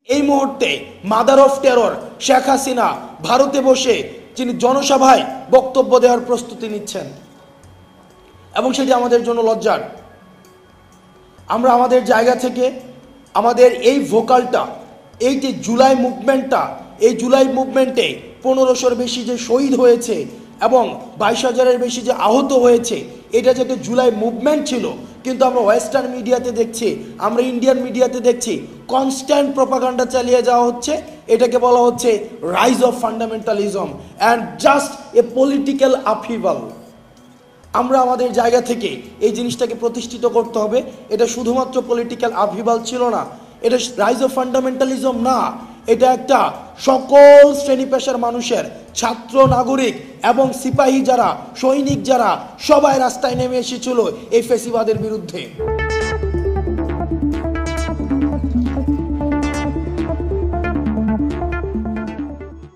এই মুহূর্তে mother of terror Sheikh Hasina ভারতে বসে তিনি জনসভায় বক্তব্য দেওয়ার প্রস্তুতি নিচ্ছেন এবং সেটি আমাদের জন্য লজ্জার। আমরা আমাদের জায়গা থেকে আমাদের এই ভোকালটা, এই যে জুলাই মুভমেন্টটা, এই জুলাই মুভমেন্টে 1500-র বেশি যে শহীদ হয়েছে এবং 22,000-এর বেশি যে আহত হয়েছে, এটা যে একটা জুলাই মুভমেন্ট ছিল, কিন্তু আমরা ওয়েস্টার্ন মিডিয়াতে দেখছি, আমরা ইন্ডিয়ান মিডিয়াতে দেখছি কনস্ট্যান্ট প্রপাগান্ডা চালিয়ে যাওয়া হচ্ছে। এটাকে বলা হচ্ছে rise of fundamentalism and just a political upheaval. আমরা আমাদের জায়গা থেকে এই জিনিসটাকে প্রতিষ্ঠিত করতে হবে। এটা শুধুমাত্র পলিটিক্যাল আপহিভাল ছিল না, এটা রাইজ অফ ফান্ডামেন্টালিজম না, এটা একটা সকল শ্রেণী পেশার মানুষের, ছাত্র, নাগরিক এবং সিপাহী যারা, সৈনিক যারা, সবাই রাস্তায় নেমে এসেছিল এই ফ্যাসিবাদের বিরুদ্ধে।